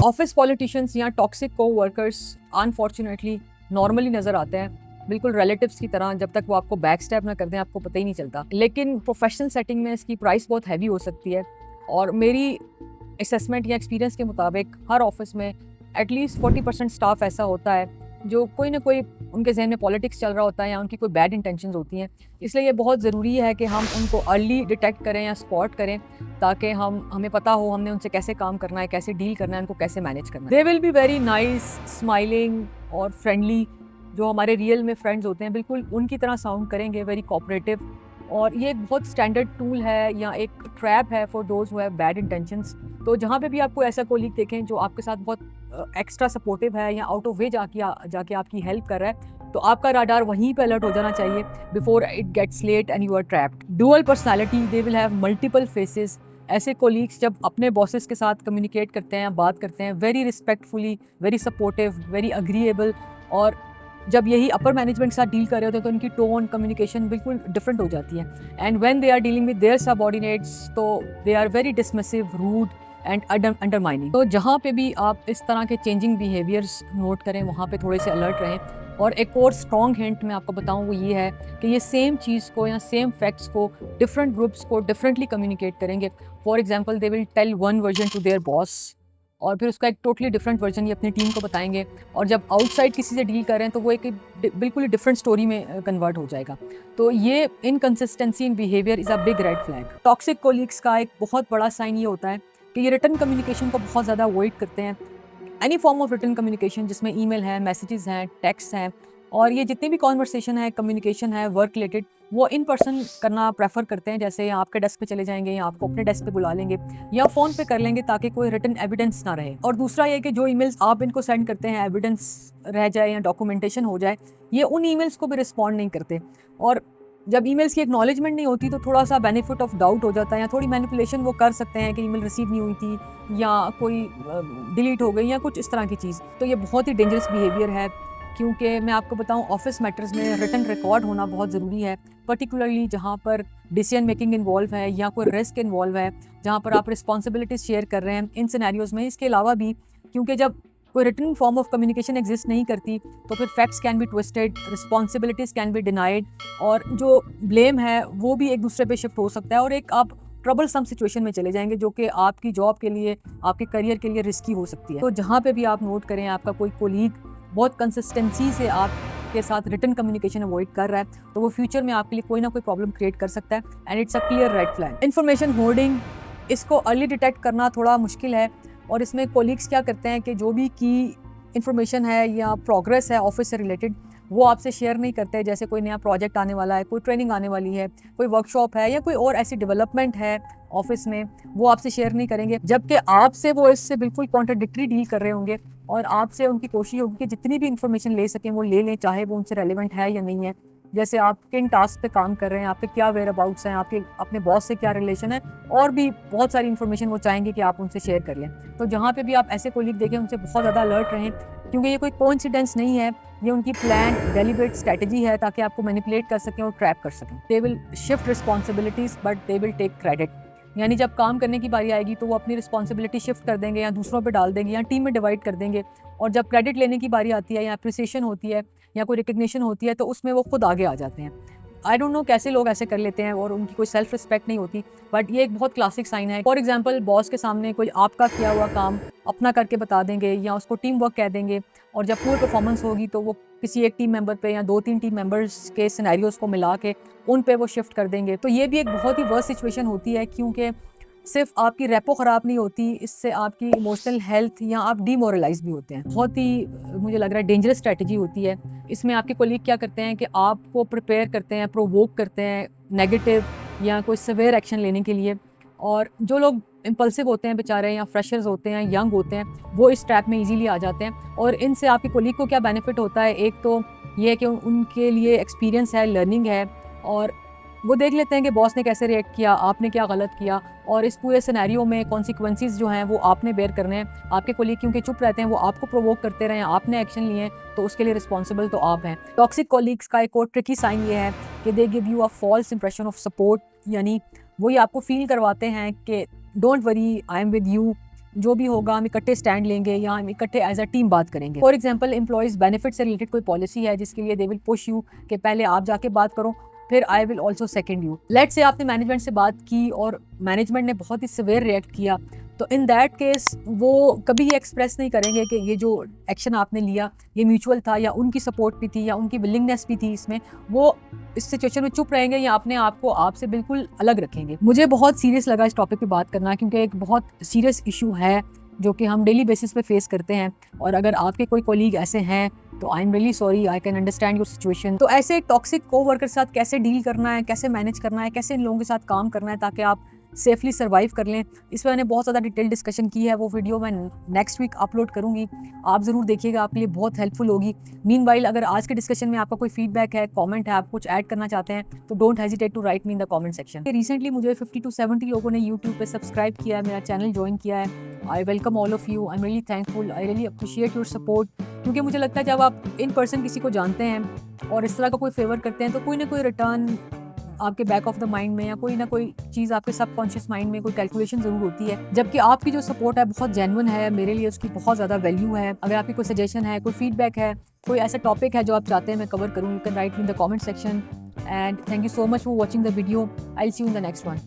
Office politicians या toxic को workers unfortunately normally नज़र आते हैं, बिल्कुल रिलेटिव्स की तरह। जब तक वो आपको बैक स्टैप ना कर दें आपको पता ही नहीं चलता। लेकिन प्रोफेशनल सेटिंग में इसकी प्राइस बहुत हैवी हो सकती है। और मेरी असेसमेंट या एक्सपीरियंस के मुताबिक हर ऑफिस में एटलीस्ट 40% स्टाफ ऐसा होता है जो कोई ना कोई उनके जहन में पॉलिटिक्स चल रहा होता है या उनकी कोई बैड इंटेंशंस होती हैं। इसलिए ये बहुत ज़रूरी है कि हम उनको अर्ली डिटेक्ट करें या स्पॉट करें, ताकि हमें पता हो हमने उनसे कैसे काम करना है, कैसे डील करना है, उनको कैसे मैनेज करना है। They will be very nice, smiling और फ्रेंडली। जो हमारे रियल में फ्रेंड्स होते हैं बिल्कुल उनकी तरह साउंड करेंगे, वेरी कोऑपरेटिव। और ये एक बहुत स्टैंडर्ड टूल है या एक ट्रैप है for those who have bad intentions. तो जहाँ पे भी आपको ऐसा कोलीग देखें जो आपके साथ बहुत एक्स्ट्रा सपोर्टिव है या आउट ऑफ वे जाके आपकी हेल्प कर रहा है, तो आपका राडार वहीं पे अलर्ट हो जाना चाहिए before it gets late and you are trapped. Dual personality, they will have multiple faces. ऐसे कोलीग्स जब अपने बॉसेस के साथ कम्युनिकेट करते हैं, बात करते हैं, very respectfully, very supportive, very agreeable. और जब यही अपर मैनेजमेंट के साथ डील कर रहे होते हैं तो उनकी टोन, कम्युनिकेशन बिल्कुल डिफरेंट हो जाती है। And when they are dealing with their subordinates तो they are very dismissive, rude and undermining. तो जहाँ पे भी आप इस तरह के चेंजिंग बिहेवियर्स नोट करें वहाँ पे थोड़े से अलर्ट रहें। और एक और स्ट्रॉन्ग हिंट मैं आपको बताऊँ वो ये है कि ये सेम चीज़ को या सेम फैक्ट्स को डिफरेंट ग्रुप्स को डिफरेंटली कम्युनिकेट करेंगे। For example they will tell one version to their boss और फिर उसका एक टोटली डिफरेंट वर्जन ये अपनी टीम को बताएंगे। और जब आउटसाइड किसी से डील कर रहे हैं तो वो एक बिल्कुल डिफरेंट स्टोरी में कन्वर्ट हो जाएगा। तो ये inconsistency in behaviour is a big red flag. Toxic colleagues का एक बहुत बड़ा साइन ये होता है कि ये रिटर्न कम्युनिकेशन को बहुत ज़्यादा अवॉइड करते हैं। Any form of return communication जिसमें ईमेल है, मैसेजेस हैं, टेक्स्ट हैं, और ये जितनी भी कॉन्वर्सेशन है, कम्युनिकेशन है वर्क रिलेटेड, वो इन पर्सन करना प्रेफर करते हैं। जैसे आपके डेस्क पे चले जाएंगे या आपको अपने डेस्क पे बुला लेंगे या फ़ोन पे कर लेंगे ताकि कोई रिटर्न एविडेंस ना रहे। और दूसरा ये कि जो ईमेल्स आप इनको सेंड करते हैं एविडेंस रह जाए या डॉक्यूमेंटेशन हो जाए, ये उन ईमेल्स को भी रिस्पॉन्ड नहीं करते। और जब ईमेल्स की एक्नॉलेजमेंट नहीं होती तो थोड़ा सा बेनिफिट ऑफ डाउट हो जाता है या थोड़ी मैनिपुलेशन वो कर सकते हैं कि ईमेल रिसीव नहीं हुई थी या कोई डिलीट हो गई या कुछ इस तरह की चीज़। तो ये बहुत ही डेंजरस बिहेवियर है, क्योंकि मैं आपको बताऊं ऑफिस मैटर्स में रिटन रिकॉर्ड होना बहुत ज़रूरी है, पर्टिकुलरली जहाँ पर डिसीजन मेकिंग इन्वॉल्व है या कोई रिस्क इन्वॉल्व है, जहाँ पर आप रिस्पॉन्सिबिलिटीज़ शेयर कर रहे हैं इन सिनेरियोज़ में। इसके अलावा भी क्योंकि जब कोई written form of communication exist नहीं करती तो फिर facts can be twisted, responsibilities can be denied, और जो ब्लेम है वो भी एक दूसरे पे शिफ्ट हो सकता है और एक आप ट्रबल सम सिचुएशन में चले जाएंगे जो कि आपकी जॉब के लिए, आपके करियर के लिए रिस्की हो सकती है। तो जहाँ पे भी आप नोट करें आपका कोई कोलीग बहुत कंसिस्टेंसी से आपके साथ रिटन कम्युनिकेशन अवॉइड कर रहा है तो वो फ्यूचर में आपके लिए कोई ना कोई प्रॉब्लम क्रिएट कर सकता है and it's a clear red flag. Information hoarding, इसको अर्ली डिटेक्ट करना थोड़ा मुश्किल है। और इसमें कोलीग्स क्या करते हैं कि जो भी की इन्फॉर्मेशन है या प्रोग्रेस है ऑफिस से रिलेटेड वो आपसे शेयर नहीं करते। जैसे कोई नया प्रोजेक्ट आने वाला है, कोई ट्रेनिंग आने वाली है, कोई वर्कशॉप है या कोई और ऐसी डेवलपमेंट है ऑफिस में, वो आपसे शेयर नहीं करेंगे, जबकि आपसे वो इससे बिल्कुल कॉन्ट्राडिक्टरी डील कर रहे होंगे। और आपसे उनकी कोशिश होगी कि जितनी भी इन्फॉर्मेशन ले सकें वो ले लें, चाहे वो उनसे रेलिवेंट है या नहीं है। जैसे आप किन टास्क पे काम कर रहे हैं, आपके क्या वेयर अबाउट्स हैं, आपके अपने बॉस से क्या रिलेशन है, और भी बहुत सारी इन्फॉर्मेशन वो चाहेंगे कि आप उनसे शेयर कर लें। तो जहाँ पे भी आप ऐसे कोलीग देखें उनसे बहुत ज़्यादा अलर्ट रहें, क्योंकि ये कोई कोइंसिडेंस नहीं है, ये उनकी प्लान डेलिब्रेट स्ट्रेटजी है ताकि आपको मैनिपुलेट कर सकें और ट्रैप कर सकें। They will shift responsibilities but they will take credit, यानी जब काम करने की बारी आएगी तो वो अपनी रिस्पॉन्सिबिलिटी शिफ्ट कर देंगे या दूसरों पे डाल देंगे या टीम में डिवाइड कर देंगे। और जब क्रेडिट लेने की बारी आती है या अप्रिसिएशन होती है या कोई रिकग्निशन होती है तो उसमें वो खुद आगे आ जाते हैं। आई डोंट नो कैसे लोग ऐसे कर लेते हैं और उनकी कोई सेल्फ रिस्पेक्ट नहीं होती, बट ये एक बहुत क्लासिक साइन है। फॉर एग्जांपल बॉस के सामने कोई आपका किया हुआ काम अपना करके बता देंगे या उसको टीम वर्क कह देंगे, और जब पूरी परफॉर्मेंस होगी तो वो किसी एक टीम मेंबर पे या 2-3 टीम मेंबर्स के सिनेरियोज को मिला के उन पे वो शिफ्ट कर देंगे। तो ये भी एक बहुत ही वर्स्ट सिचुएशन होती है, क्योंकि सिर्फ आपकी रेपो ख़राब नहीं होती, इससे आपकी इमोशनल हेल्थ या आप डीमोरलाइज भी होते हैं। बहुत ही मुझे लग रहा है डेंजरस स्ट्रैटेजी होती है। इसमें आपके कोलीग क्या करते हैं कि आपको प्रिपेयर करते हैं, प्रोवोक करते हैं नेगेटिव या कोई सवेयर एक्शन लेने के लिए। और जो लोग इम्पल्सिव होते हैं बेचारे या फ्रेशर्स होते हैं, यंग होते हैं, वो इस ट्रैप में इजीली आ जाते हैं। और इनसे आपके कोलीग को क्या बेनिफिट होता है, एक तो ये है कि उनके लिए एक्सपीरियंस है, लर्निंग है, और वो देख लेते हैं कि बॉस ने कैसे रिएक्ट किया, आपने क्या गलत किया, और इस पूरे सिनेरियो में कॉन्सिक्वेंसेस जो हैं वो आपने बेयर करने हैं। आपके कोलीग क्योंकि चुप रहते हैं, वो आपको प्रोवोक करते रहे, आपने एक्शन लिए, तो उसके लिए रिस्पॉन्सिबल तो आप हैं। टॉक्सिक कोलीग्स का एक और ट्रिकी साइन ये है कि they give you a false impression of support, यानी वो ये आपको फील करवाते हैं कि don't worry I am with you, जो भी होगा हम इकट्ठे स्टैंड लेंगे या हम इकट्ठे एज अ टीम बात करेंगे। फॉर एग्जाम्पल एम्प्लॉयज़ बेनिफिट से रिलेटेड कोई पॉलिसी है जिसके लिए दे विल पुश यू कि पहले आप जाके बात करो, फिर I will also second you. Let's say आपने मैनेजमेंट से बात की और मैनेजमेंट ने बहुत ही सिवियर रिएक्ट किया, तो इन दैट केस वो कभी ये एक्सप्रेस नहीं करेंगे कि ये जो एक्शन आपने लिया ये म्यूचुअल था या उनकी सपोर्ट भी थी या उनकी विलिंगनेस भी थी इसमें। वो इस सिचुएशन में चुप रहेंगे या अपने आप को आपसे बिल्कुल अलग रखेंगे। मुझे बहुत सीरियस लगा इस टॉपिक पे बात करना, क्योंकि एक बहुत सीरियस इशू है जो कि हम डेली बेसिस पे फेस करते हैं। और अगर आपके कोई कोलीग ऐसे हैं तो I am really sorry, I can understand your situation. तो ऐसे एक टॉक्सिक कोवर्कर के साथ कैसे डील करना है, कैसे मैनेज करना है, कैसे इन लोगों के साथ काम करना है ताकि आप सेफली सर्वाइव कर लें, इस पर मैंने बहुत ज़्यादा डिटेल डिस्कशन की है। वो वीडियो मैं नेक्स्ट वीक अपलोड करूंगी, आप ज़रूर देखिएगा, आपके लिए बहुत हेल्पफुल होगी। मीनवाइल अगर आज के डिस्कशन में आपका कोई फीडबैक है, कमेंट है, आप कुछ ऐड करना चाहते हैं तो don't hesitate to write me in the comment section. Recently मुझे 50 to 70 लोगों ने यूट्यूब पे सब्सक्राइब किया है, मेरा चैनल ज्वाइन किया है। I welcome all of you, I am really thankful, I really appreciate your support. क्योंकि मुझे लगता है जब आप इन पर्सन किसी को जानते हैं और इस तरह का कोई फेवर करते हैं तो कोई ना कोई रिटर्न आपके बैक ऑफ द माइंड में या कोई ना कोई चीज़ आपके सबकॉन्शियस माइंड में कोई कैलकुलेशन ज़रूर होती है। जबकि आपकी जो सपोर्ट है बहुत जेन्युइन है, मेरे लिए उसकी बहुत ज़्यादा वैल्यू है। अगर आपकी कोई सजेशन है, कोई फीडबैक है, कोई ऐसा टॉपिक है जो आप चाहते हैं मैं कवर करूँ, you can write me in the comment section. And thank you so much for watching the video. I will see you in the next one.